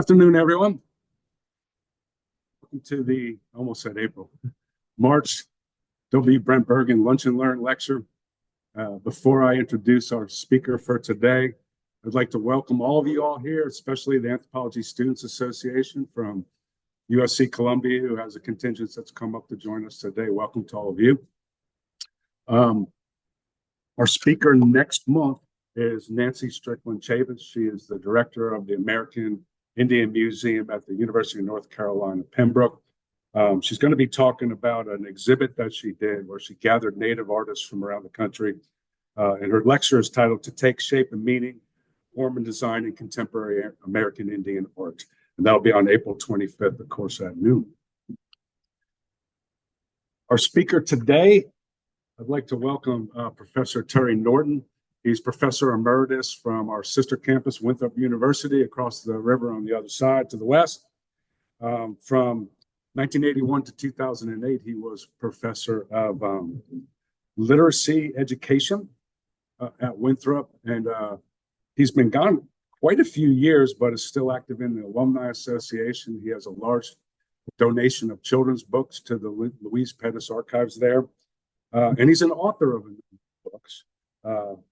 Afternoon, everyone. Welcome to the, almost said April, March W. Brent Bergen Lunch and Learn lecture. Before I introduce our speaker for today, I'd like to welcome all of you all here, especially the Anthropology Students Association from USC Columbia, who has a contingent that's come up to join us today. Welcome to all of you. Our speaker next month is Nancy Strickland Chavis. She is the director of the American Indian Museum at the University of North Carolina, Pembroke. She's going to be talking about an exhibit that she did where she gathered Native artists from around the country. And her lecture is titled To Take Shape and Meaning, Form and Design in Contemporary American Indian Art. And that'll be on April 25th, of course, at noon. Our speaker today, I'd like to welcome Professor Terry Norton. He's professor emeritus from our sister campus, Winthrop University, across the river on the other side to the west. From 1981 to 2008, he was professor of literacy education at Winthrop. And he's been gone quite a few years, but is still active in the Alumni Association. He has a large donation of children's books to the Louise Pettis Archives there. And he's an author of books.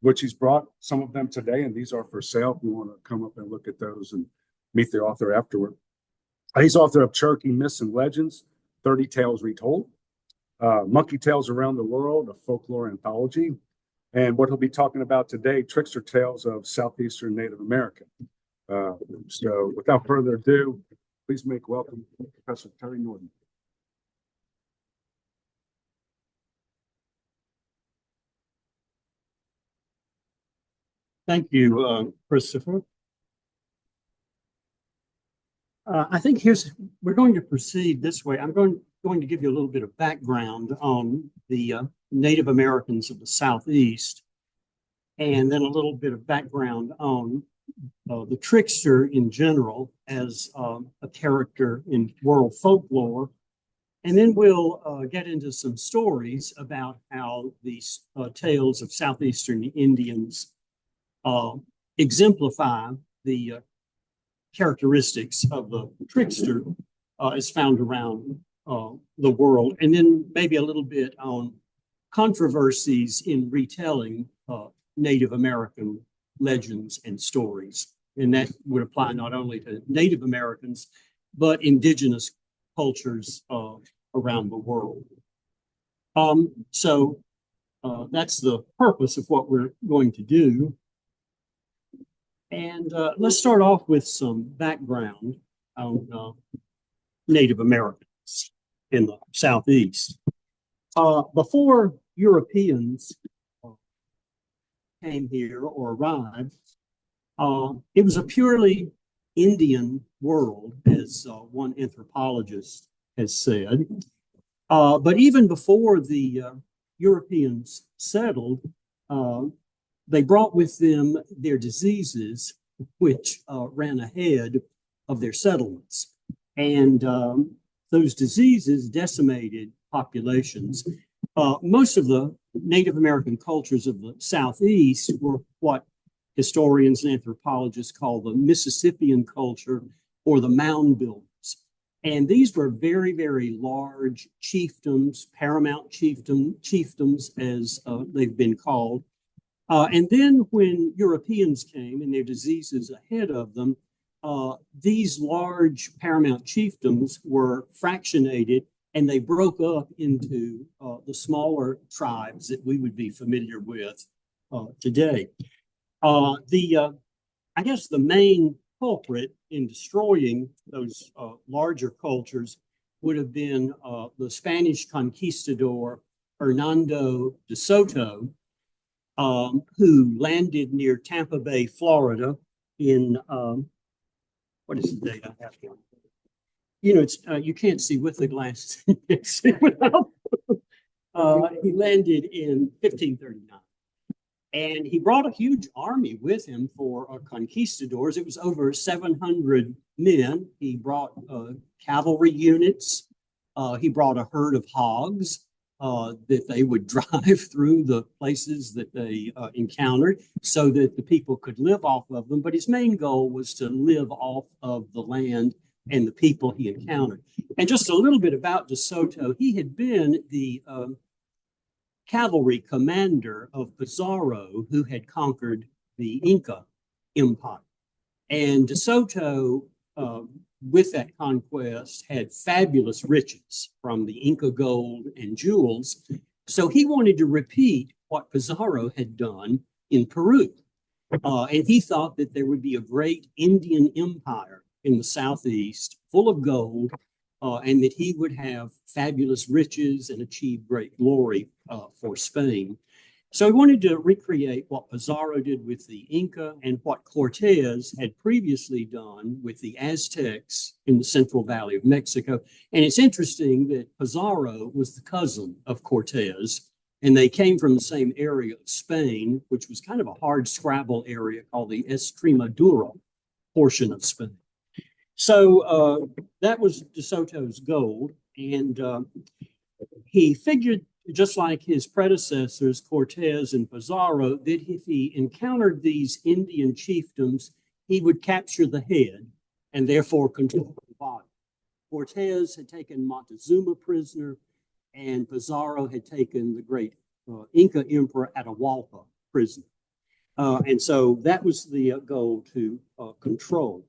Which he's brought some of them today, and these are for sale if you want to come up and look at those and meet the author afterward. He's author of Cherokee Myths and Legends, 30 Tales Retold, Monkey Tales Around the World, a folklore anthology, and what he'll be talking about today, Trickster Tales of Southeastern Native America. So without further ado, please make welcome Professor Terry Norton. Thank you, Christopher. I think we're going to proceed this way. I'm going to give you a little bit of background on the Native Americans of the Southeast, and then a little bit of background on the trickster in general as a character in world folklore. And then we'll get into some stories about how these tales of Southeastern Indians exemplify the characteristics of the trickster as found around the world, and then maybe a little bit on controversies in retelling Native American legends and stories. And that would apply not only to Native Americans, but indigenous cultures around the world. So that's the purpose of what we're going to do. And let's start off with some background on Native Americans in the Southeast. Before Europeans came here or arrived, it was a purely Indian world, as one anthropologist has said. But even before the Europeans settled, they brought with them their diseases, which ran ahead of their settlements. And those diseases decimated populations. Most of the Native American cultures of the Southeast were what historians and anthropologists call the Mississippian culture or the mound builders. And these were very, very large chiefdoms, paramount chiefdoms as they've been called. And then when Europeans came and their diseases ahead of them, these large paramount chiefdoms were fractionated and they broke up into the smaller tribes that we would be familiar with today. I guess the main culprit in destroying those larger cultures would have been the Spanish conquistador Hernando de Soto, who landed near Tampa Bay, Florida in, what is the date I have here? You know, it's you can't see with the glasses. He landed in 1539. And he brought a huge army with him for conquistadors. It was over 700 men. He brought cavalry units. He brought a herd of hogs. that they would drive through the places that they encountered so that the people could live off of them. But his main goal was to live off of the land and the people he encountered. And just a little bit about De Soto, he had been the cavalry commander of Pizarro, who had conquered the Inca Empire. And De Soto, with that conquest, had fabulous riches from the Inca gold and jewels. So he wanted to repeat what Pizarro had done in Peru. And he thought that there would be a great Indian empire in the Southeast full of gold, and that he would have fabulous riches and achieve great glory for Spain. So he wanted to recreate what Pizarro did with the Inca and what Cortez had previously done with the Aztecs in the Central Valley of Mexico. And it's interesting that Pizarro was the cousin of Cortez, and they came from the same area of Spain, which was kind of a hard scrabble area called the Extremadura portion of Spain. So that was De Soto's goal, and he figured, just like his predecessors, Cortez and Pizarro, that if he encountered these Indian chiefdoms, he would capture the head and therefore control the body. Cortez had taken Montezuma prisoner, and Pizarro had taken the great Inca emperor Atahualpa prisoner. And so that was the goal to control.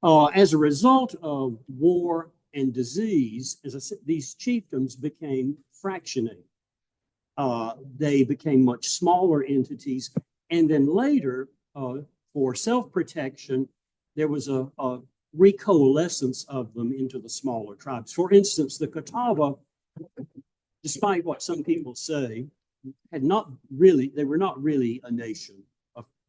As a result of war and disease, as I said, these chiefdoms became fractionated. They became much smaller entities. And then later, for self-protection, there was a recoalescence of them into the smaller tribes. For instance, the Catawba, despite what some people say, they were not really a nation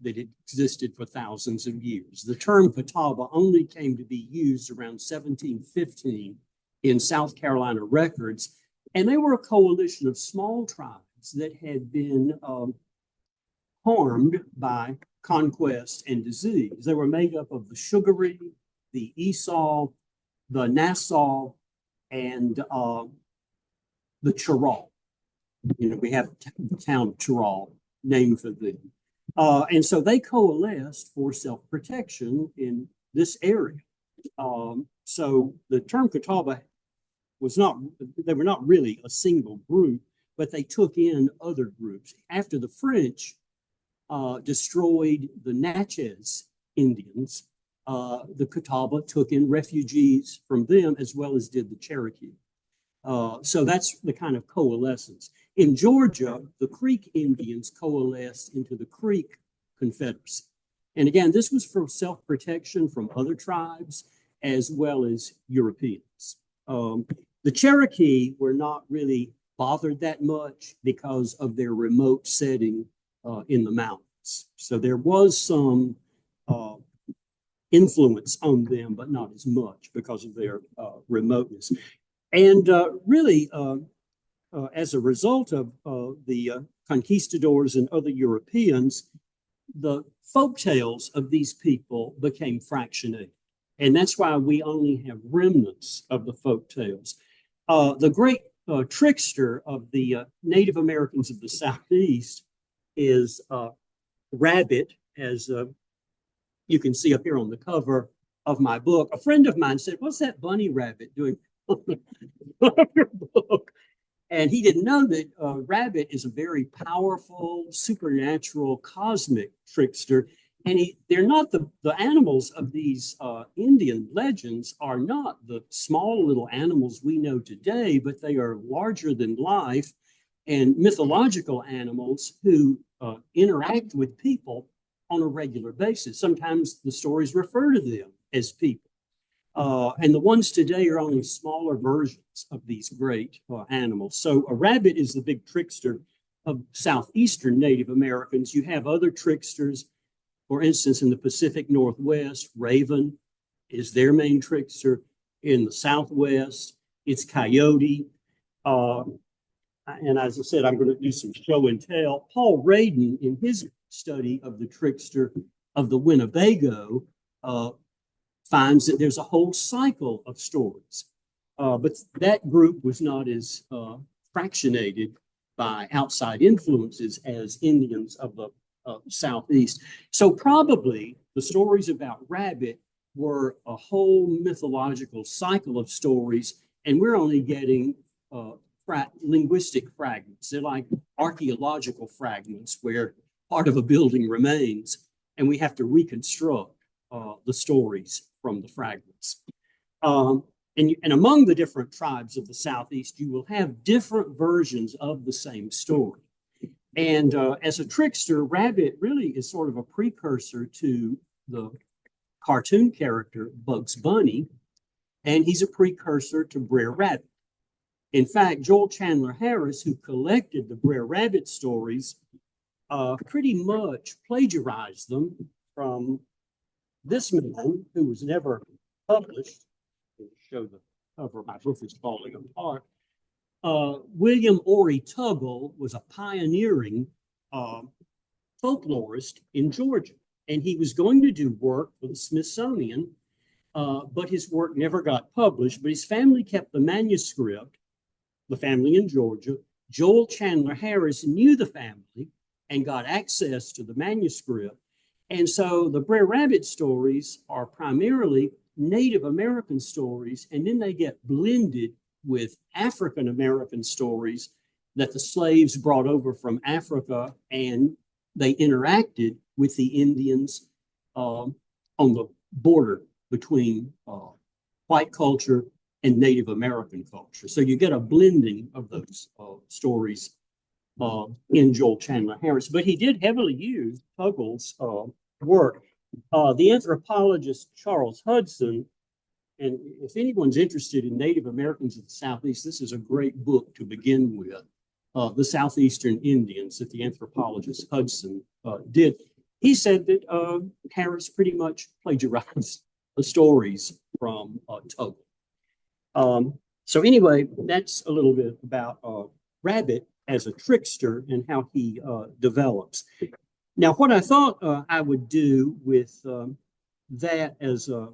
that existed for thousands of years. The term Catawba only came to be used around 1715 in South Carolina records, and they were a coalition of small tribes that had been harmed by conquest and disease. They were made up of the Sugaree, the Esau, the Nassau, and the Chirral. We have the town of Chirral named for them. And so they coalesced for self-protection in this area. So the term Catawba they were not really a single group, but they took in other groups. After the French destroyed the Natchez Indians, the Catawba took in refugees from them as well as did the Cherokee. So that's the kind of coalescence. In Georgia, the Creek Indians coalesced into the Creek Confederacy. And again, this was for self-protection from other tribes as well as Europeans. The Cherokee were not really bothered that much because of their remote setting in the mountains. So there was some influence on them, but not as much because of their remoteness. And really, as a result of the conquistadors and other Europeans, the folktales of these people became fractionated. And that's why we only have remnants of the folktales. The great trickster of the Native Americans of the Southeast is Rabbit, as you can see up here on the cover of my book. A friend of mine said, "What's that bunny rabbit doing on your book?" And he didn't know that Rabbit is a very powerful, supernatural, cosmic trickster. And they're not the animals of these Indian legends are not the small little animals we know today, but they are larger than life and mythological animals who interact with people on a regular basis. Sometimes the stories refer to them as people. And the ones today are only smaller versions of these great animals. So a rabbit is the big trickster of Southeastern Native Americans. You have other tricksters. For instance, in the Pacific Northwest, Raven is their main trickster. In the Southwest, it's Coyote. And as I said, I'm going to do some show and tell. Paul Radin, in his study of the trickster of the Winnebago, finds that there's a whole cycle of stories. But that group was not as fractionated by outside influences as Indians of the Southeast. So probably the stories about Rabbit were a whole mythological cycle of stories, and we're only getting linguistic fragments. They're like archaeological fragments where part of a building remains, and we have to reconstruct the stories from the fragments. And among the different tribes of the Southeast, you will have different versions of the same story. And as a trickster, Rabbit really is sort of a precursor to the cartoon character Bugs Bunny, and he's a precursor to Brer Rabbit. In fact, Joel Chandler Harris, who collected the Brer Rabbit stories, pretty much plagiarized them from this man who was never published. I'll show the cover, my book is falling apart. William Ory Tuggle was a pioneering folklorist in Georgia, and he was going to do work for the Smithsonian, but his work never got published. But his family kept the manuscript, the family in Georgia. Joel Chandler Harris knew the family and got access to the manuscript. And so the Brer Rabbit stories are primarily Native American stories, and then they get blended with African American stories that the slaves brought over from Africa, and they interacted with the Indians on the border between white culture and Native American culture. So you get a blending of those stories in Joel Chandler Harris. But he did heavily use Tuggle's work. The anthropologist Charles Hudson, and if anyone's interested in Native Americans of the Southeast, this is a great book to begin with. The Southeastern Indians that the anthropologist Hudson did. He said that Harris pretty much plagiarized the stories from Tuggle. So anyway, that's a little bit about Rabbit as a trickster and how he develops. Now, what I thought I would do with that as a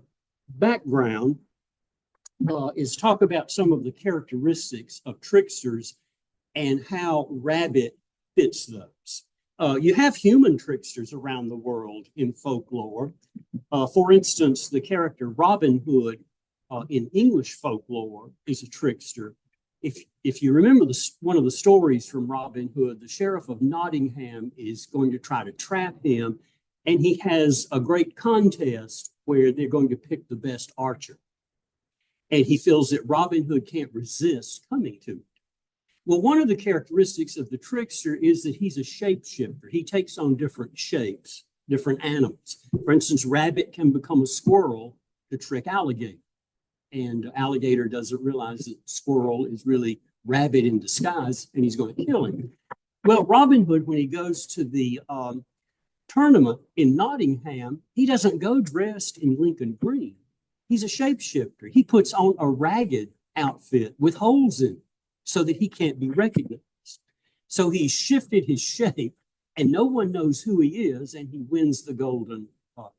background is talk about some of the characteristics of tricksters and how Rabbit fits those. You have human tricksters around the world in folklore. For instance, the character Robin Hood in English folklore is a trickster. If you remember one of the stories from Robin Hood, the Sheriff of Nottingham is going to try to trap him, and he has a great contest where they're going to pick the best archer. And he feels that Robin Hood can't resist coming to it. Well, one of the characteristics of the trickster is that he's a shapeshifter. He takes on different shapes, different animals. For instance, Rabbit can become a squirrel to trick Alligator. And Alligator doesn't realize that Squirrel is really Rabbit in disguise, and he's going to kill him. Well, Robin Hood, when he goes to the tournament in Nottingham, he doesn't go dressed in Lincoln green. He's a shapeshifter. He puts on a ragged outfit with holes in it so that he can't be recognized. So he's shifted his shape, and no one knows who he is, and he wins the golden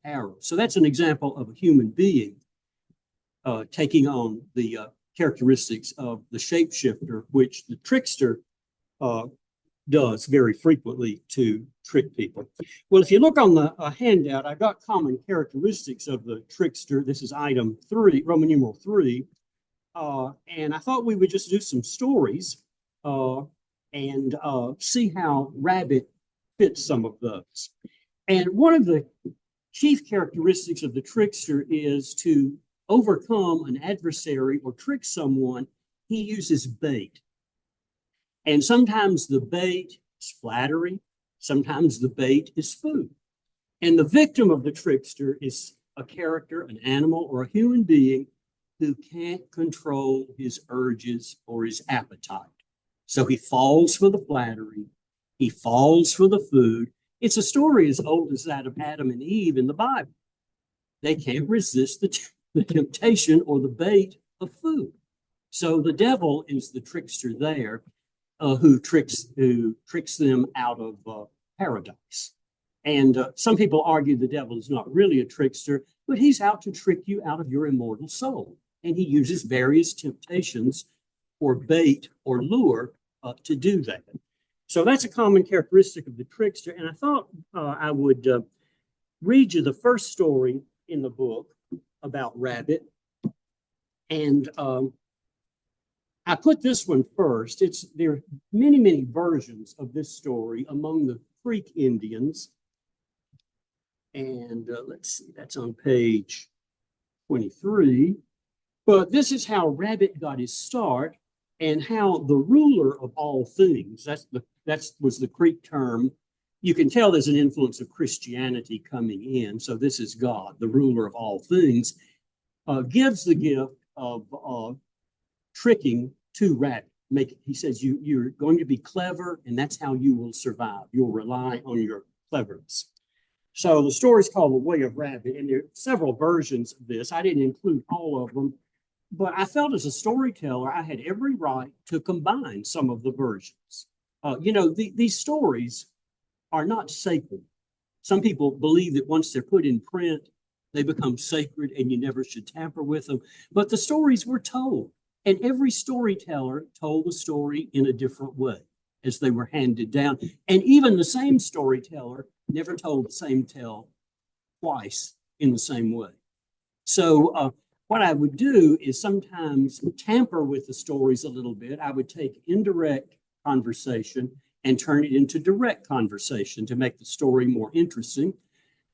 arrow. So that's an example of a human being taking on the characteristics of the shapeshifter, which the trickster does very frequently to trick people. Well, if you look on the handout, I've got common characteristics of the trickster. This is item 3, Roman numeral 3. And I thought we would just do some stories and see how Rabbit fits some of those. And one of the chief characteristics of the trickster is to overcome an adversary or trick someone. He uses bait. And sometimes the bait is flattery. Sometimes the bait is food. And the victim of the trickster is a character, an animal, or a human being who can't control his urges or his appetite. So he falls for the flattery. He falls for the food. It's a story as old as that of Adam and Eve in the Bible. They can't resist the temptation or the bait of food. So the devil is the trickster there who tricks them out of paradise. And some people argue the devil is not really a trickster, but he's out to trick you out of your immortal soul. And he uses various temptations or bait or lure to do that. So that's a common characteristic of the trickster. And I thought I would read you the first story in the book about Rabbit. And I put this one first. There are many, many versions of this story among the Creek Indians. And let's see, that's on page 23. But this is how Rabbit got his start and how the ruler of all things, that was the Creek term. You can tell there's an influence of Christianity coming in. So this is God, the ruler of all things, gives the gift of tricking to Rabbit. He says, you're going to be clever, and that's how you will survive. You'll rely on your cleverness. So the story is called The Way of Rabbit, and there are several versions of this. I didn't include all of them, but I felt as a storyteller, I had every right to combine some of the versions. These stories are not sacred. Some people believe that once they're put in print, they become sacred and you never should tamper with them. But the stories were told, and every storyteller told the story in a different way as they were handed down. And even the same storyteller never told the same tale twice in the same way. So what I would do is sometimes tamper with the stories a little bit. I would take indirect conversation and turn it into direct conversation to make the story more interesting.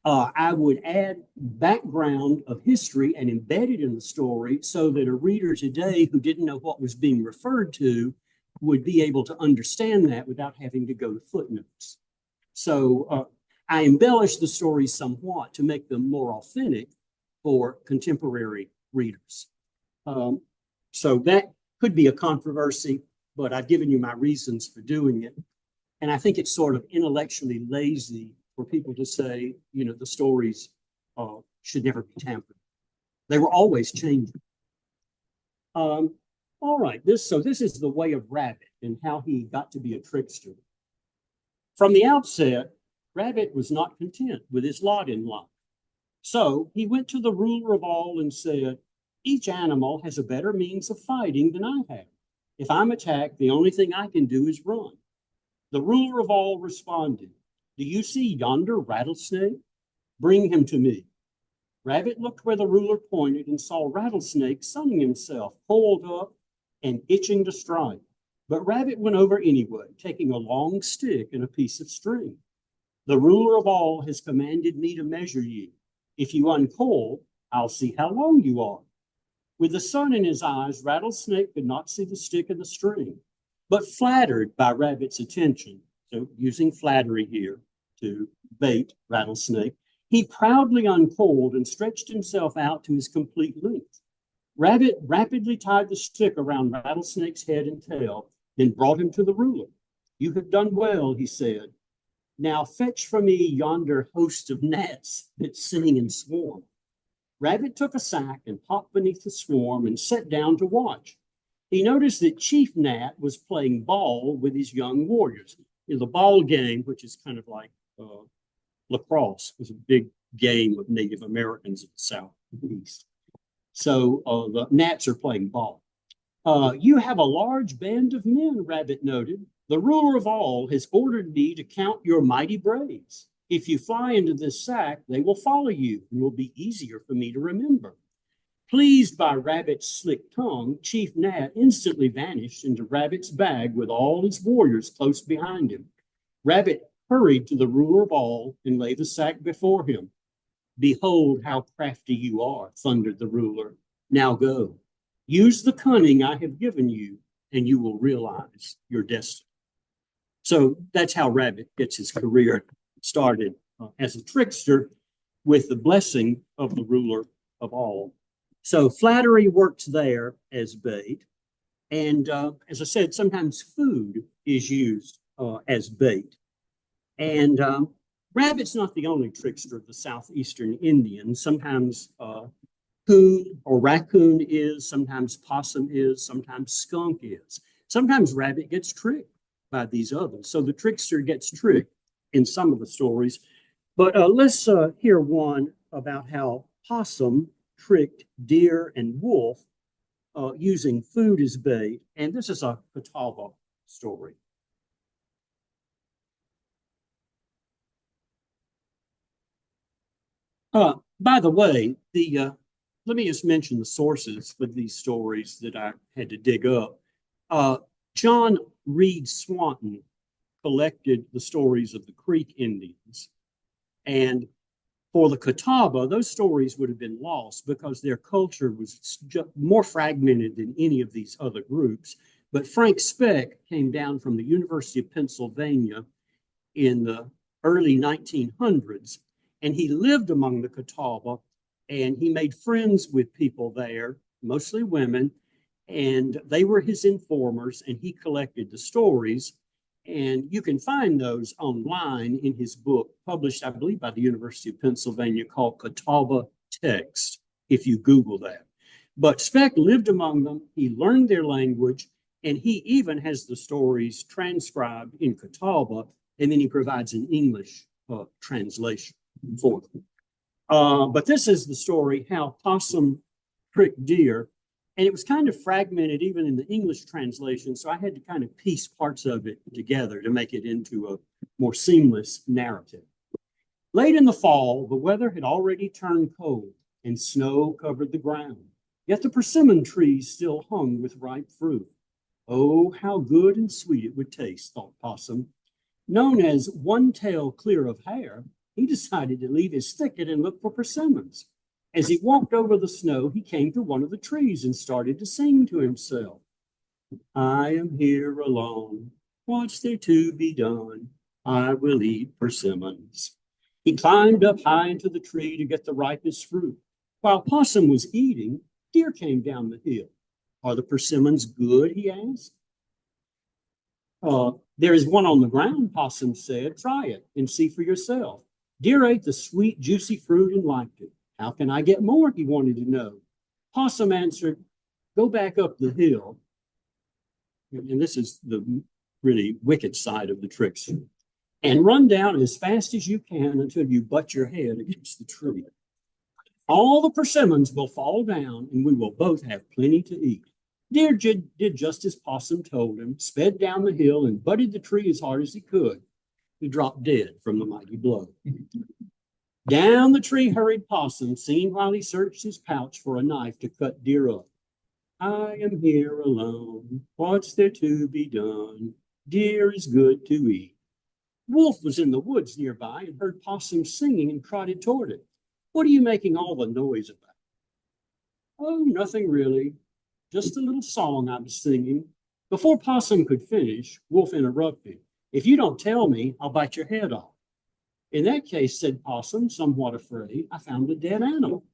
I would add background of history and embed it in the story so that a reader today who didn't know what was being referred to would be able to understand that without having to go to footnotes. So I embellished the stories somewhat to make them more authentic for contemporary readers. So that could be a controversy, but I've given you my reasons for doing it. And I think it's sort of intellectually lazy for people to say, the stories should never be tampered. They were always changing. All right, this is The Way of Rabbit and how he got to be a trickster. From the outset, Rabbit was not content with his lot in life. So he went to the ruler of all and said, each animal has a better means of fighting than I have. If I'm attacked, the only thing I can do is run. The ruler of all responded, do you see yonder rattlesnake? Bring him to me. Rabbit looked where the ruler pointed and saw Rattlesnake sunning himself, coiled up and itching to strike. But Rabbit went over anyway, taking a long stick and a piece of string. The ruler of all has commanded me to measure you. If you uncoil, I'll see how long you are. With the sun in his eyes, Rattlesnake could not see the stick and the string. But flattered by Rabbit's attention, so using flattery here to bait Rattlesnake, he proudly uncoiled and stretched himself out to his complete length. Rabbit rapidly tied the stick around Rattlesnake's head and tail, then brought him to the ruler. You have done well, he said. Now fetch for me yonder host of gnats that sing and swarm. Rabbit took a sack and hopped beneath the swarm and sat down to watch. He noticed that Chief Gnat was playing ball with his young warriors. The ball game, which is kind of like lacrosse, was a big game of Native Americans in the Southeast. So the gnats are playing ball. You have a large band of men, Rabbit noted. The ruler of all has ordered me to count your mighty braves. If you fly into this sack, they will follow you and will be easier for me to remember. Pleased by Rabbit's slick tongue, Chief Gnat instantly vanished into Rabbit's bag with all his warriors close behind him. Rabbit hurried to the ruler of all and laid the sack before him. Behold how crafty you are, thundered the ruler. Now go. Use the cunning I have given you, and you will realize your destiny. So that's how Rabbit gets his career started as a trickster with the blessing of the ruler of all. So flattery works there as bait. And as I said, sometimes food is used as bait. And Rabbit's not the only trickster of the Southeastern Indians. Sometimes coon or raccoon is, sometimes possum is, sometimes skunk is. Sometimes Rabbit gets tricked by these others. So the trickster gets tricked in some of the stories. But let's hear one about how possum tricked deer and wolf using food as bait. And this is a Catawba story. By the way, let me just mention the sources for these stories that I had to dig up. John Reed Swanton collected the stories of the Creek Indians. And for the Catawba, those stories would have been lost because their culture was more fragmented than any of these other groups. But Frank Speck came down from the University of Pennsylvania in the early 1900s, and he lived among the Catawba, and he made friends with people there, mostly women, and they were his informers, and he collected the stories. And you can find those online in his book, published, I believe, by the University of Pennsylvania, called Catawba Text, if you Google that. But Speck lived among them, he learned their language, and he even has the stories transcribed in Catawba, and then he provides an English translation for them. But this is the story, how possum tricked deer. And it was kind of fragmented even in the English translation, so I had to kind of piece parts of it together to make it into a more seamless narrative. Late in the fall, the weather had already turned cold, and snow covered the ground. Yet the persimmon trees still hung with ripe fruit. Oh, how good and sweet it would taste, thought Possum. Known as One Tail Clear of Hair, he decided to leave his thicket and look for persimmons. As he walked over the snow, he came to one of the trees and started to sing to himself. I am here alone. What's there to be done? I will eat persimmons. He climbed up high into the tree to get the ripest fruit. While Possum was eating, Deer came down the hill. Are the persimmons good? He asked. There is one on the ground, Possum said. Try it and see for yourself. Deer ate the sweet, juicy fruit and liked it. How can I get more? He wanted to know. Possum answered, go back up the hill. And this is the really wicked side of the trickster. And run down as fast as you can until you butt your head against the tree. All the persimmons will fall down and we will both have plenty to eat. Deer did just as Possum told him, sped down the hill and butted the tree as hard as he could. He dropped dead from the mighty blow. Down the tree hurried Possum, singing while he searched his pouch for a knife to cut Deer up. I am here alone. What's there to be done? Deer is good to eat. Wolf was in the woods nearby and heard Possum singing and trotted toward it. What are you making all the noise about? Oh, nothing really. Just a little song I was singing. Before Possum could finish, Wolf interrupted. If you don't tell me, I'll bite your head off. In that case, said Possum, somewhat afraid, I found a dead animal.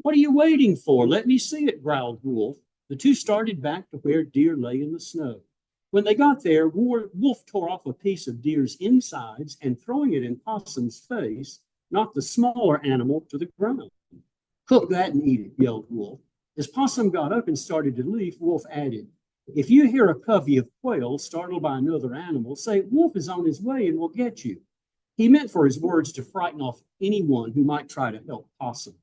What are you waiting for? Let me see it, growled Wolf. The two started back to where Deer lay in the snow. When they got there, Wolf tore off a piece of Deer's insides and throwing it in Possum's face, knocked the smaller animal to the ground. Cook that and eat it, yelled Wolf. As Possum got up and started to leave, Wolf added, if you hear a covey of quail startled by another animal, say Wolf is on his way and will get you. He meant for his words to frighten off anyone who might try to help Possum.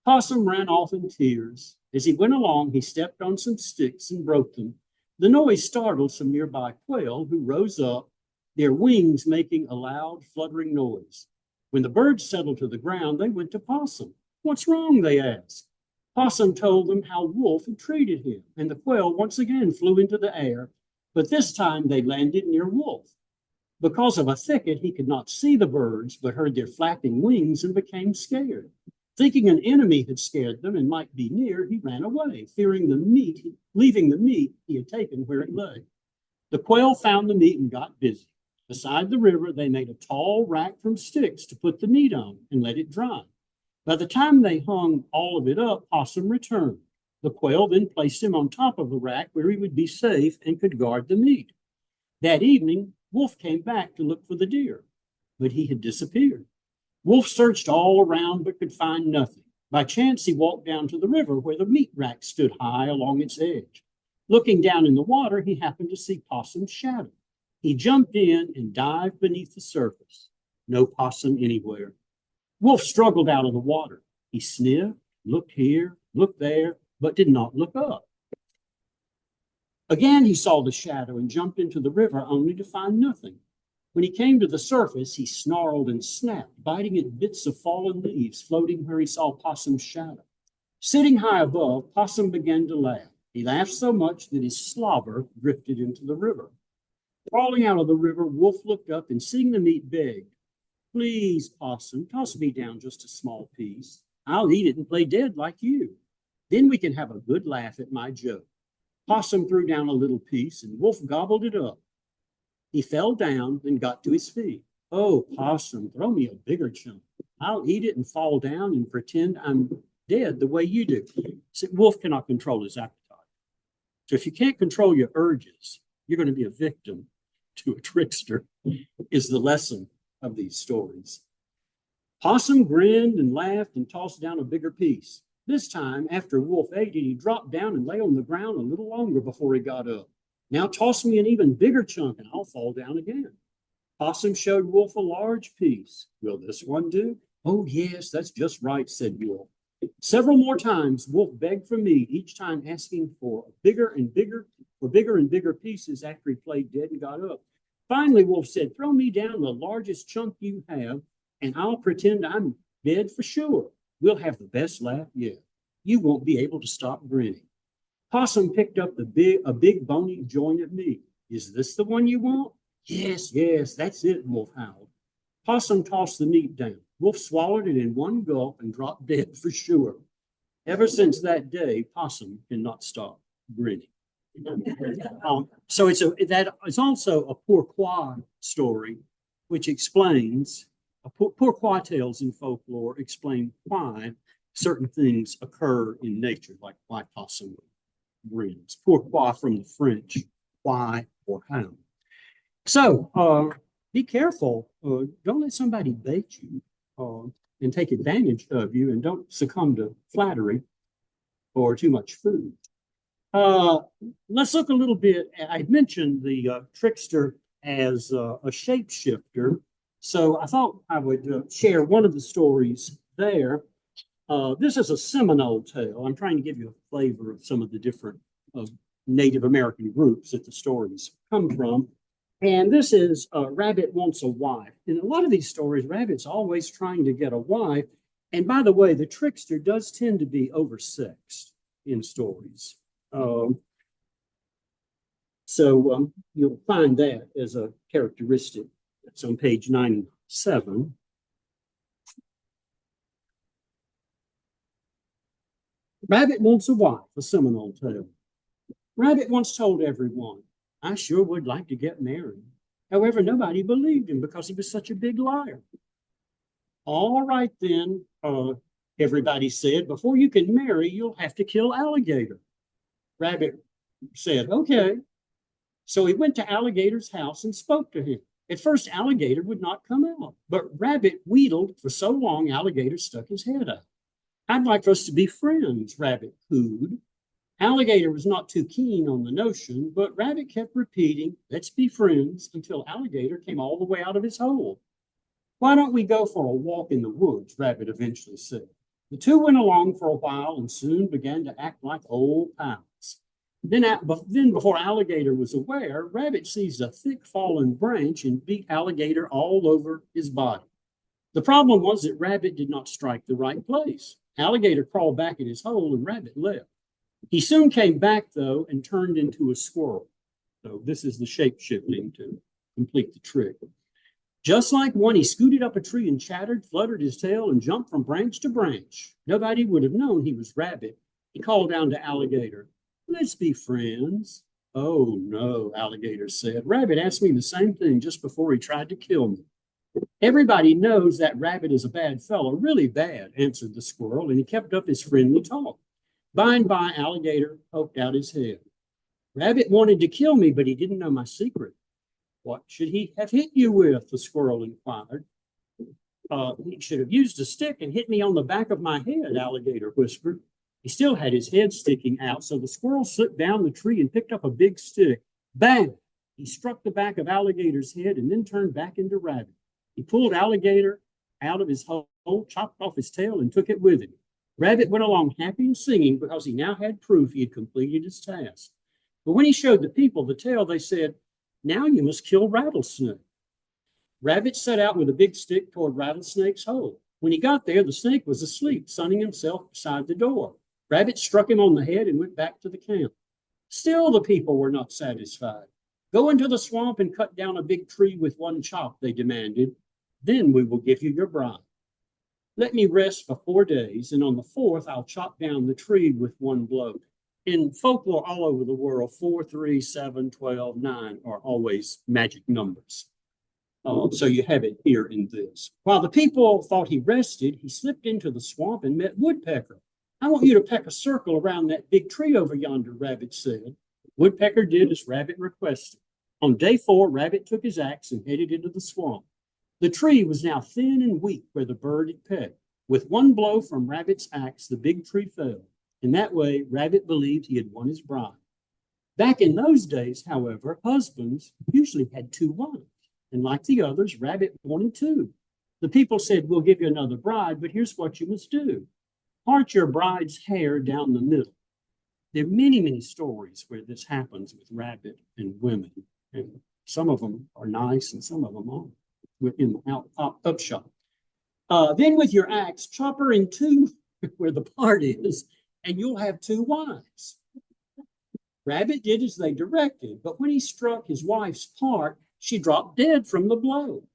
Possum ran off in tears. As he went along, he stepped on some sticks and broke them. The noise startled some nearby quail who rose up, their wings making a loud, fluttering noise. When the birds settled to the ground, they went to Possum. What's wrong? They asked. Possum told them how Wolf had treated him, and the quail once again flew into the air, but this time they landed near Wolf. Because of a thicket, he could not see the birds, but heard their flapping wings and became scared. Thinking an enemy had scared them and might be near, he ran away, fearing leaving the meat he had taken where it lay. The quail found the meat and got busy. Beside the river, they made a tall rack from sticks to put the meat on and let it dry. By the time they hung all of it up, Possum returned. The quail then placed him on top of the rack where he would be safe and could guard the meat. That evening, Wolf came back to look for the deer, but he had disappeared. Wolf searched all around but could find nothing. By chance, he walked down to the river where the meat rack stood high along its edge. Looking down in the water, he happened to see Possum's shadow. He jumped in and dived beneath the surface. No Possum anywhere. Wolf struggled out of the water. He sniffed, looked here, looked there, but did not look up. Again, he saw the shadow and jumped into the river only to find nothing. When he came to the surface, he snarled and snapped, biting at bits of fallen leaves floating where he saw Possum's shadow. Sitting high above, Possum began to laugh. He laughed so much that his slobber drifted into the river. Crawling out of the river, Wolf looked up and, seeing the meat, begged, "Please, Possum, toss me down just a small piece. I'll eat it and play dead like you. Then we can have a good laugh at my joke." Possum threw down a little piece, and Wolf gobbled it up. He fell down, then got to his feet. "Oh, Possum, throw me a bigger chunk. I'll eat it and fall down and pretend I'm dead the way you do." So Wolf cannot control his appetite. So if you can't control your urges, you're going to be a victim to a trickster, is the lesson of these stories. Possum grinned and laughed and tossed down a bigger piece. This time, after Wolf ate it, he dropped down and lay on the ground a little longer before he got up. "Now toss me an even bigger chunk and I'll fall down again." Possum showed Wolf a large piece. "Will this one do?" "Oh, yes, that's just right," said Wolf. Several more times, Wolf begged for meat, each time asking for bigger and bigger pieces after he played dead and got up. Finally, Wolf said, "Throw me down the largest chunk you have, and I'll pretend I'm dead for sure. We'll have the best laugh yet. You won't be able to stop grinning." Possum picked up a big bony joint of meat. "Is this the one you want?" Yes, that's it," Wolf howled. Possum tossed the meat down. Wolf swallowed it in one gulp and dropped dead for sure. Ever since that day, Possum cannot stop grinning. So it's also a pourquoi story, which explains pourquoi tales in folklore explain why certain things occur in nature, like why possum grins. Pourquoi from the French, why or how. So be careful. Don't let somebody bait you and take advantage of you, and don't succumb to flattery or too much food. Let's look a little bit. I mentioned the trickster as a shapeshifter. So I thought I would share one of the stories there. This is a Seminole tale. I'm trying to give you a flavor of some of the different Native American groups that the stories come from. And this is Rabbit Wants a Wife. In a lot of these stories, Rabbit's always trying to get a wife. And by the way, the trickster does tend to be oversexed in stories. So you'll find that as a characteristic. That's on page 97. Rabbit Wants a Wife, a Seminole tale. Rabbit once told everyone, "I sure would like to get married." However, nobody believed him because he was such a big liar. "All right then," everybody said, "before you can marry, you'll have to kill Alligator." Rabbit said, "Okay." So he went to Alligator's house and spoke to him. At first, Alligator would not come out, but Rabbit wheedled for so long, Alligator stuck his head out. "I'd like for us to be friends," Rabbit cooed. Alligator was not too keen on the notion, but Rabbit kept repeating, "Let's be friends," until Alligator came all the way out of his hole. "Why don't we go for a walk in the woods?" Rabbit eventually said. The two went along for a while and soon began to act like old pals. Then before Alligator was aware, Rabbit seized a thick fallen branch and beat Alligator all over his body. The problem was that Rabbit did not strike the right place. Alligator crawled back in his hole and Rabbit left. He soon came back, though, and turned into a squirrel. So this is the shape-shifting to complete the trick. Just like one, he scooted up a tree and chattered, fluttered his tail, and jumped from branch to branch. Nobody would have known he was Rabbit. He called down to Alligator, "Let's be friends." "Oh, no," Alligator said. "Rabbit asked me the same thing just before he tried to kill me." "Everybody knows that Rabbit is a bad fellow, really bad," answered the squirrel, and he kept up his friendly talk. By and by, Alligator poked out his head. "Rabbit wanted to kill me, but he didn't know my secret." "What should he have hit you with?" the squirrel inquired. "He should have used a stick and hit me on the back of my head," Alligator whispered. He still had his head sticking out, so the squirrel slipped down the tree and picked up a big stick. Bang! He struck the back of Alligator's head and then turned back into Rabbit. He pulled Alligator out of his hole, chopped off his tail, and took it with him. Rabbit went along happy and singing because he now had proof he had completed his task. But when he showed the people the tail, they said, "Now you must kill Rattlesnake." Rabbit set out with a big stick toward Rattlesnake's hole. When he got there, the snake was asleep, sunning himself beside the door. Rabbit struck him on the head and went back to the camp. Still, the people were not satisfied. "Go into the swamp and cut down a big tree with one chop," they demanded. "Then we will give you your bride. Let me rest for 4 days, and on the 4th, I'll chop down the tree with one blow." In folklore all over the world, 4, 3, 7, 12, 9 are always magic numbers. So you have it here in this. While the people thought he rested, he slipped into the swamp and met Woodpecker. "I want you to peck a circle around that big tree over yonder," Rabbit said. Woodpecker did as Rabbit requested. On day 4, Rabbit took his axe and headed into the swamp. The tree was now thin and weak where the bird had pecked. With one blow from Rabbit's axe, the big tree fell. In that way, Rabbit believed he had won his bride. Back in those days, however, husbands usually had 2 wives. And like the others, Rabbit wanted 2. The people said, "We'll give you another bride, but here's what you must do. Part your bride's hair down the middle." There are many, many stories where this happens with Rabbit and women. And some of them are nice and some of them aren't. In the upshot. Then with your axe, chop her in 2 where the part is, and you'll have 2 wives. Rabbit did as they directed, but when he struck his wife's part, she dropped dead from the blow.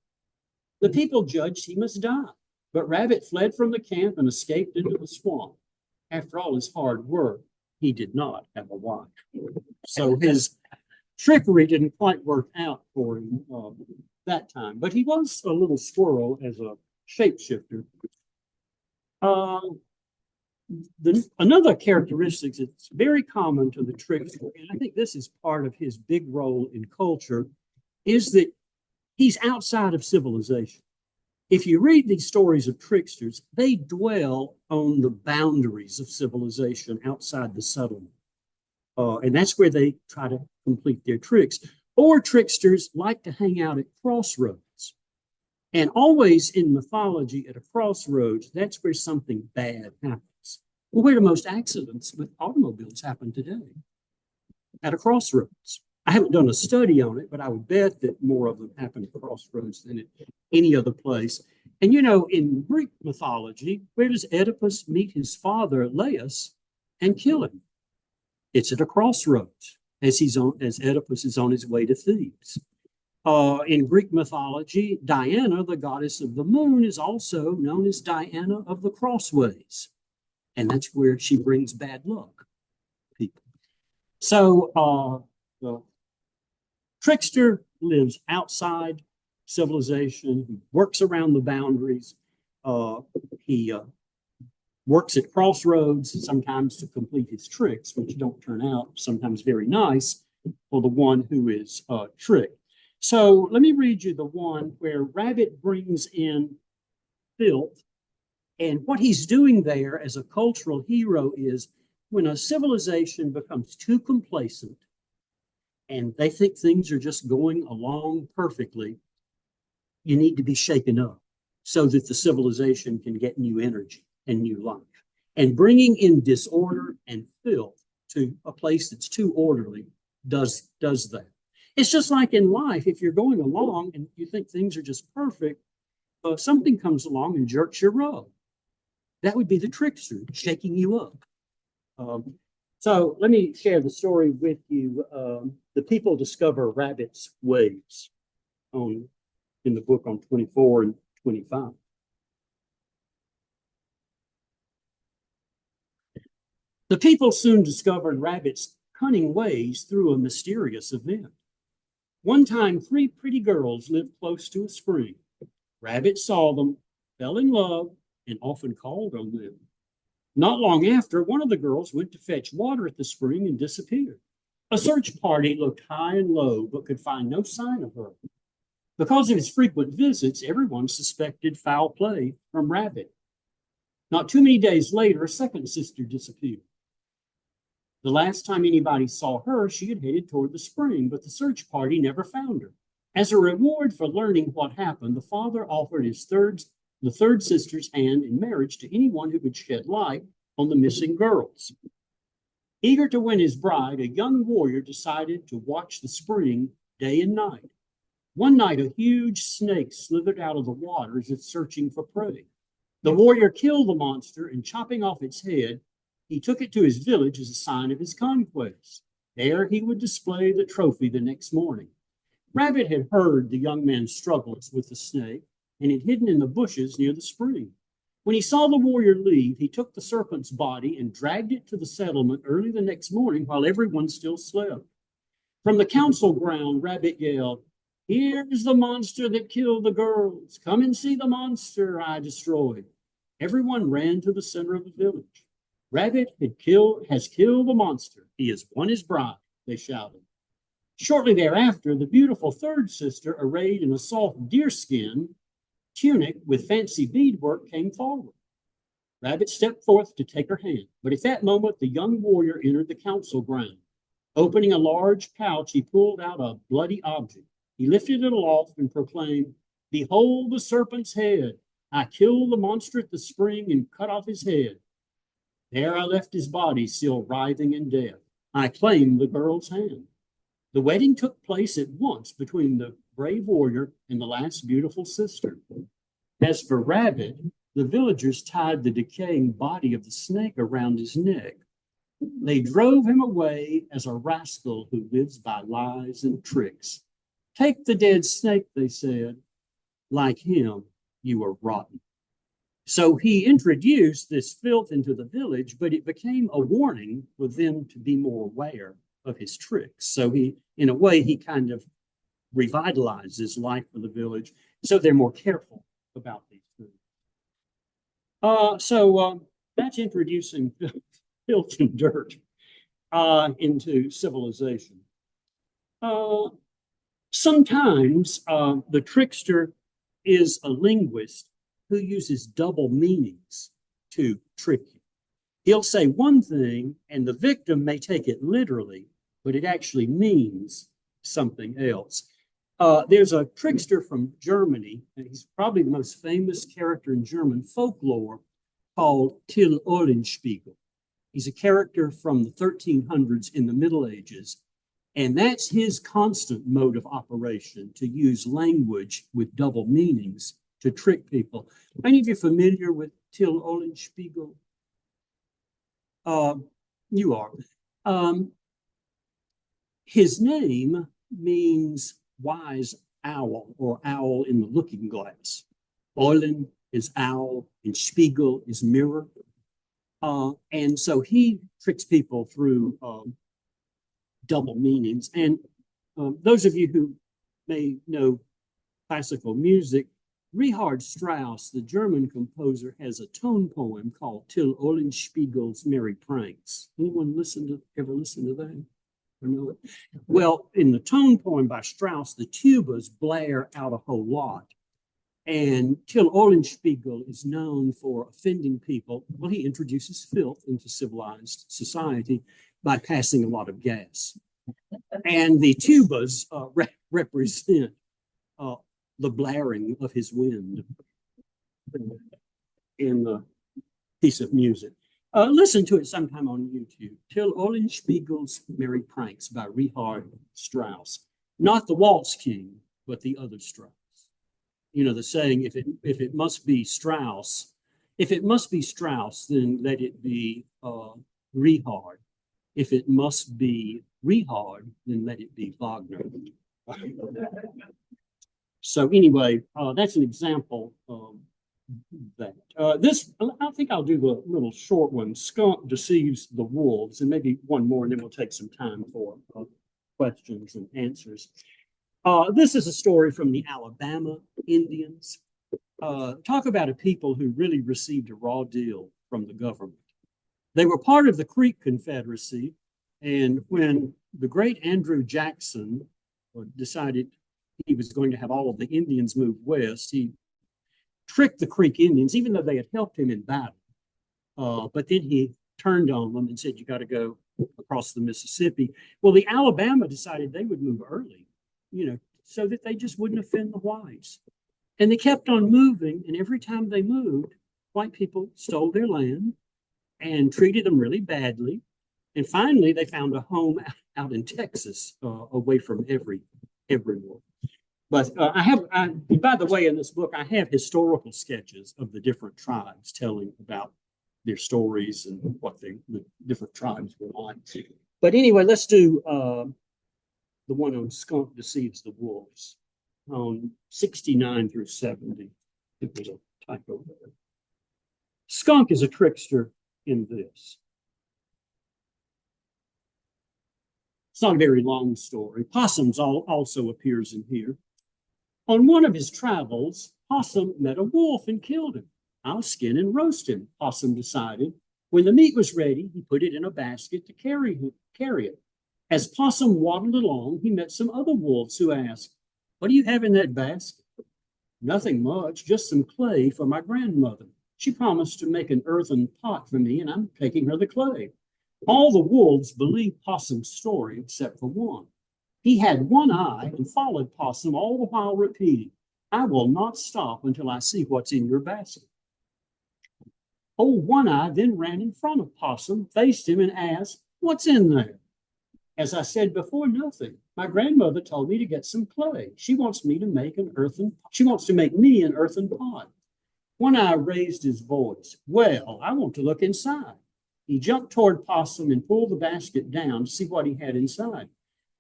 The people judged he must die, but Rabbit fled from the camp and escaped into the swamp. After all his hard work, he did not have a wife. So his trickery didn't quite work out for him that time, but he was a little squirrel as a shapeshifter. Another characteristic that's very common to the trickster, and I think this is part of his big role in culture, is that he's outside of civilization. If you read these stories of tricksters, they dwell on the boundaries of civilization outside the settlement. And that's where they try to complete their tricks. Or tricksters like to hang out at crossroads. And always in mythology, at a crossroads, that's where something bad happens. Well, where do most accidents with automobiles happen today? At a crossroads. I haven't done a study on it, but I would bet that more of them happen at crossroads than at any other place. And you know, in Greek mythology, where does Oedipus meet his father, Laius, and kill him? It's at a crossroads, as Oedipus is on his way to Thebes. In Greek mythology, Diana, the goddess of the moon, is also known as Diana of the Crossways. And that's where she brings bad luck, people. So the trickster lives outside civilization. He works around the boundaries. He works at crossroads, sometimes to complete his tricks, which don't turn out sometimes very nice for the one who is tricked. So let me read you the one where Rabbit brings in filth. And what he's doing there as a cultural hero is when a civilization becomes too complacent and they think things are just going along perfectly, you need to be shaken up so that the civilization can get new energy and new life. And bringing in disorder and filth to a place that's too orderly does that. It's just like in life, if you're going along and you think things are just perfect, something comes along and jerks your rug. That would be the trickster shaking you up. So let me share the story with you. The people discover Rabbit's ways in the book on 24 and 25. The people soon discovered Rabbit's cunning ways through a mysterious event. One time, 3 pretty girls lived close to a spring. Rabbit saw them, fell in love, and often called on them. Not long after, one of the girls went to fetch water at the spring and disappeared. A search party looked high and low, but could find no sign of her. Because of his frequent visits, everyone suspected foul play from Rabbit. Not too many days later, a second sister disappeared. The last time anybody saw her, she had headed toward the spring, but the search party never found her. As a reward for learning what happened, the father offered the third sister's hand in marriage to anyone who would shed light on the missing girls. Eager to win his bride, a young warrior decided to watch the spring day and night. One night, a huge snake slithered out of the water as if searching for prey. The warrior killed the monster and, chopping off its head, he took it to his village as a sign of his conquest. There he would display the trophy the next morning. Rabbit had heard the young man's struggles with the snake and had hidden in the bushes near the spring. When he saw the warrior leave, he took the serpent's body and dragged it to the settlement early the next morning while everyone still slept. From the council ground, Rabbit yelled, "Here's the monster that killed the girls. Come and see the monster I destroyed." Everyone ran to the center of the village. Rabbit has killed the monster. He has won his bride, they shouted. Shortly thereafter, the beautiful third sister, arrayed in a soft deerskin tunic with fancy beadwork, came forward. Rabbit stepped forth to take her hand, but at that moment the young warrior entered the council ground. Opening a large pouch, he pulled out a bloody object. He lifted it aloft and proclaimed, "Behold the serpent's head. I killed the monster at the spring and cut off his head. There I left his body still writhing in death. I claimed the girl's hand." The wedding took place at once between the brave warrior and the last beautiful sister. As for Rabbit, the villagers tied the decaying body of the snake around his neck. They drove him away as a rascal who lives by lies and tricks. "Take the dead snake," they said. "Like him, you are rotten." So he introduced this filth into the village, but it became a warning for them to be more aware of his tricks. So he, in a way, he kind of revitalizes life for the village, so they're more careful about these things. That's introducing filth and dirt into civilization. Sometimes the trickster is a linguist who uses double meanings to trick you. He'll say one thing and the victim may take it literally, but it actually means something else. There's a trickster from Germany, and he's probably the most famous character in German folklore, called Till Eulenspiegel. He's a character from the 1300s in the Middle Ages, and that's his constant mode of operation, to use language with double meanings to trick people. Are any of you familiar with Till Eulenspiegel? You are. His name means wise owl, or owl in the looking glass. Eulen is owl and Spiegel is mirror. And so he tricks people through double meanings. And those of you who may know classical music, Richard Strauss, the German composer, has a tone poem called Till Eulenspiegel's Merry Pranks. Anyone ever listen to that? Or know it? Well, in the tone poem by Strauss, the tubas blare out a whole lot. And Till Eulenspiegel is known for offending people. Well, he introduces filth into civilized society by passing a lot of gas. And the tubas represent the blaring of his wind in the piece of music. Listen to it sometime on YouTube. Till Eulenspiegel's Merry Pranks by Richard Strauss. Not the Waltz King, but the other Strauss. You know, the saying, if it must be Strauss, then let it be Richard. If it must be Richard, then let it be Wagner. So anyway, that's an example of that. I think I'll do the little short one. Skunk deceives the wolves, and maybe one more, and then we'll take some time for questions and answers. This is a story from the Alabama Indians. Talk about a people who really received a raw deal from the government. They were part of the Creek Confederacy, and when the great Andrew Jackson decided he was going to have all of the Indians move west, he tricked the Creek Indians, even though they had helped him in battle. But then he turned on them and said, "You got to go across the Mississippi." Well, the Alabama decided they would move early, so that they just wouldn't offend the whites. And they kept on moving, and every time they moved, white people stole their land and treated them really badly. And finally, they found a home out in Texas, away from everyone. But by the way, in this book, I have historical sketches of the different tribes telling about their stories and what the different tribes were like. But anyway, let's do the one on Skunk Deceives the Wolves on 69 through 70. If there's a typo there. Skunk is a trickster in this. It's not a very long story. Possums also appears in here. On one of his travels, Possum met a wolf and killed him. I'll skin and roast him, Possum decided. When the meat was ready, he put it in a basket to carry it. As Possum waddled along, he met some other wolves who asked, "What do you have in that basket?" "Nothing much, just some clay for my grandmother. She promised to make an earthen pot for me, and I'm taking her the clay." All the wolves believed Possum's story except for one. He had one eye and followed Possum all the while repeating, "I will not stop until I see what's in your basket." Old One Eye then ran in front of Possum, faced him, and asked, "What's in there?" "As I said before, nothing. My grandmother told me to get some clay. She wants me to make me an earthen pot." One Eye raised his voice. "Well, I want to look inside." He jumped toward Possum and pulled the basket down to see what he had inside.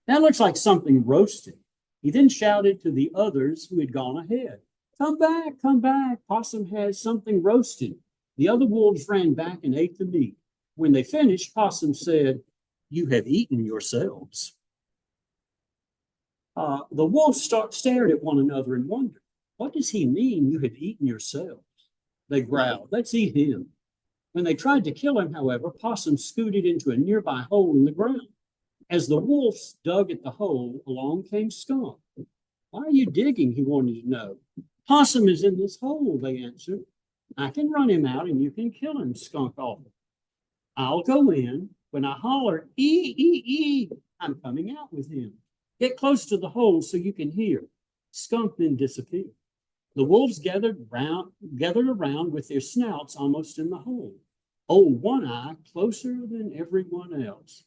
"That looks like something roasted." He then shouted to the others who had gone ahead, come back, Possum has something roasted." The other wolves ran back and ate the meat. When they finished, Possum said, "You have eaten yourselves." The wolves stared at one another and wondered, "What does he mean, you have eaten yourselves?" They growled, "Let's eat him." When they tried to kill him, however, Possum scooted into a nearby hole in the ground. As the wolves dug at the hole, along came Skunk. "Why are you digging?" he wanted to know. "Possum is in this hole," they answered. "I can run him out and you can kill him," Skunk offered. "I'll go in. When I holler, ee, I'm coming out with him. Get close to the hole so you can hear." Skunk then disappeared. The wolves gathered around with their snouts almost in the hole. Old One Eye closer than everyone else.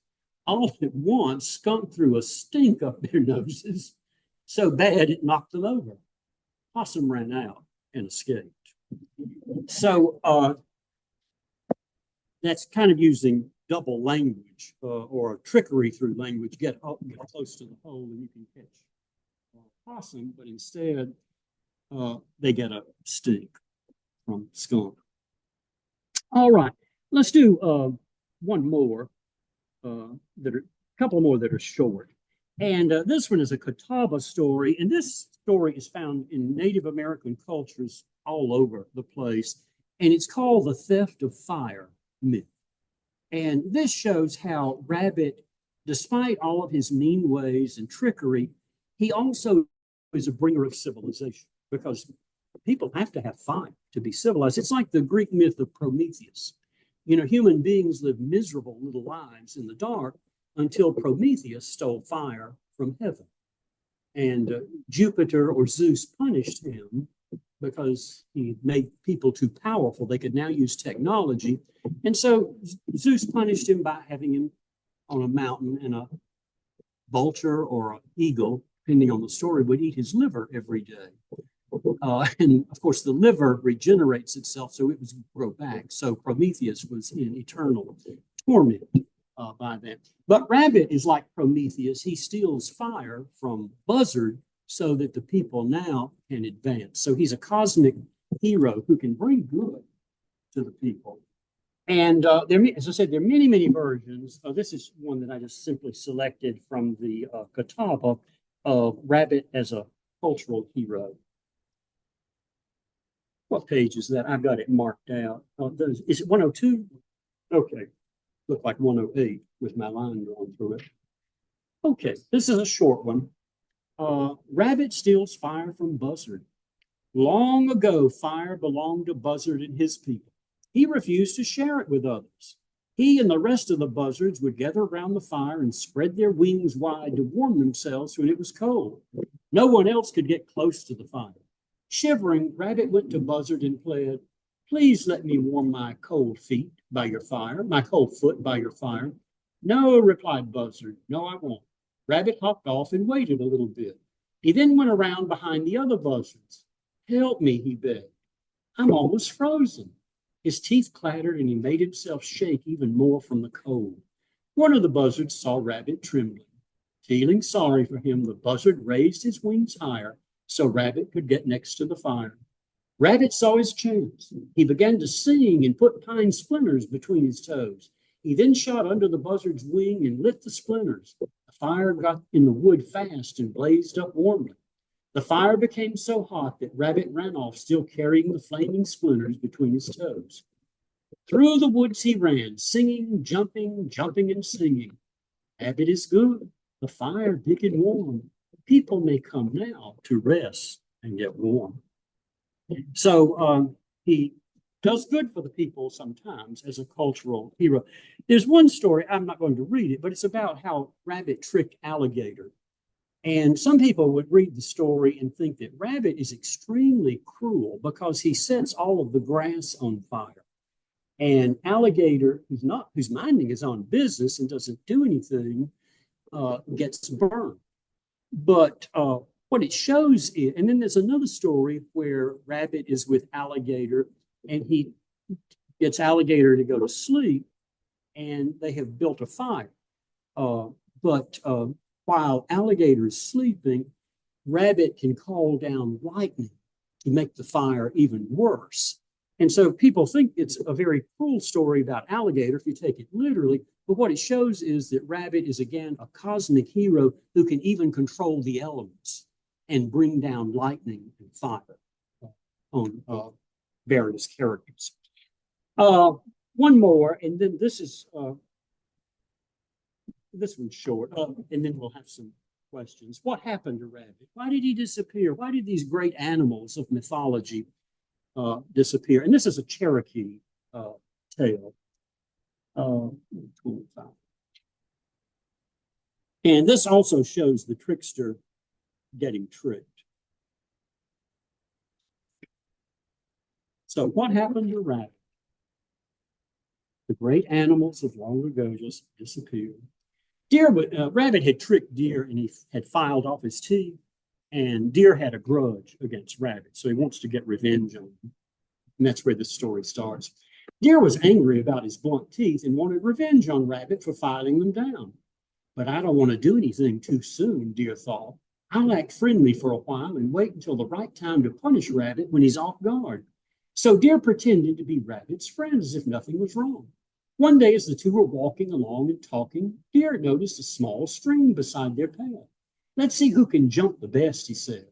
All at once, Skunk threw a stink up their noses, so bad it knocked them over. Possum ran out and escaped. So that's kind of using double language or trickery through language. Get close to the hole and you can catch possum, but instead they get a stink from skunk. All right, let's do one more a couple more that are short. And this one is a Catawba story, and this story is found in Native American cultures all over the place, and it's called the Theft of Fire myth. And this shows how Rabbit, despite all of his mean ways and trickery, he also is a bringer of civilization, because people have to have fire to be civilized. It's like the Greek myth of Prometheus. You know, human beings live miserable little lives in the dark until Prometheus stole fire from heaven. And Jupiter or Zeus punished him because he made people too powerful. They could now use technology. And so Zeus punished him by having him on a mountain, and a vulture or an eagle, depending on the story, would eat his liver every day. And of course, the liver regenerates itself, so it would grow back. So Prometheus was in eternal torment by that. But Rabbit is like Prometheus. He steals fire from Buzzard so that the people now can advance. So he's a cosmic hero who can bring good to the people. And as I said, there are many, many versions. This is one that I just simply selected from the Catawba of Rabbit as a cultural hero. What page is that? I've got it marked out. Is it 102? Okay. Look like 108 with my line drawn through it. Okay, this is a short one. Rabbit steals fire from Buzzard. Long ago, fire belonged to Buzzard and his people. He refused to share it with others. He and the rest of the buzzards would gather around the fire and spread their wings wide to warm themselves when it was cold. No one else could get close to the fire. Shivering, Rabbit went to Buzzard and pled, "Please let me warm my cold feet by your fire, my cold foot by your fire." No, replied Buzzard. No, I won't. Rabbit hopped off and waited a little bit. He then went around behind the other buzzards. Help me, he begged. I'm almost frozen. His teeth clattered and he made himself shake even more from the cold. One of the buzzards saw Rabbit trembling. Feeling sorry for him, the buzzard raised his wings higher so Rabbit could get next to the fire. Rabbit saw his chance. He began to sing and put pine splinters between his toes. He then shot under the buzzard's wing and lit the splinters. The fire got in the wood fast and blazed up warmly. The fire became so hot that Rabbit ran off, still carrying the flaming splinters between his toes. Through the woods he ran, singing, jumping, jumping and singing. Rabbit is good, the fire big and warm. People may come now to rest and get warm. So he does good for the people sometimes as a cultural hero. There's one story, I'm not going to read it, but it's about how Rabbit tricked Alligator. And some people would read the story and think that Rabbit is extremely cruel because he sets all of the grass on fire. And Alligator, who's minding his own business and doesn't do anything, gets burned. But what it shows is, and then there's another story where Rabbit is with Alligator and he gets Alligator to go to sleep and they have built a fire. But while Alligator is sleeping, Rabbit can call down lightning to make the fire even worse. And so people think it's a very cruel story about Alligator if you take it literally, but what it shows is that Rabbit is again a cosmic hero who can even control the elements and bring down lightning and fire on various characters. One more, and then this one's short, and then we'll have some questions. What happened to Rabbit? Why did he disappear? Why did these great animals of mythology disappear? And this is a Cherokee tale. 25. And this also shows the trickster getting tricked. So what happened to Rabbit? The great animals of long ago just disappeared. Rabbit had tricked Deer and he had filed off his teeth, and Deer had a grudge against Rabbit, so he wants to get revenge on him. And that's where the story starts. Deer was angry about his blunt teeth and wanted revenge on Rabbit for filing them down. But I don't want to do anything too soon, Deer thought. I'll act friendly for a while and wait until the right time to punish Rabbit when he's off guard. So Deer pretended to be Rabbit's friend as if nothing was wrong. One day, as the two were walking along and talking, Deer noticed a small stream beside their path. Let's see who can jump the best, he said.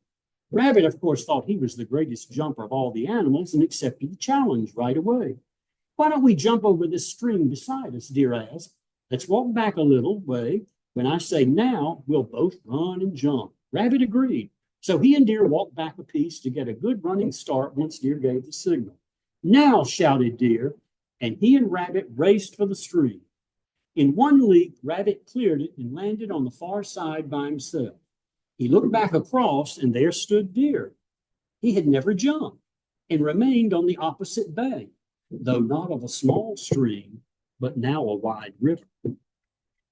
Rabbit, of course, thought he was the greatest jumper of all the animals and accepted the challenge right away. Why don't we jump over this stream beside us, Deer asked. Let's walk back a little way. When I say now, we'll both run and jump. Rabbit agreed. So he and Deer walked back a piece to get a good running start once Deer gave the signal. Now, shouted Deer, and he and Rabbit raced for the stream. In one leap, Rabbit cleared it and landed on the far side by himself. He looked back across, and there stood Deer. He had never jumped and remained on the opposite bank, though not of a small stream, but now a wide river.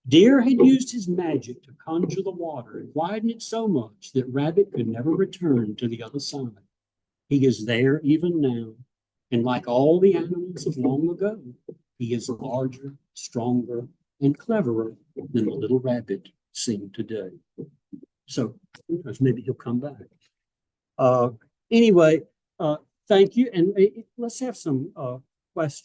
Deer had used his magic to conjure the water and widen it so much that Rabbit could never return to the other side. He is there even now, and like all the animals of long ago, he is larger, stronger, and cleverer than the little rabbit seen today. So maybe he'll come back. Anyway, thank you, and let's have some questions.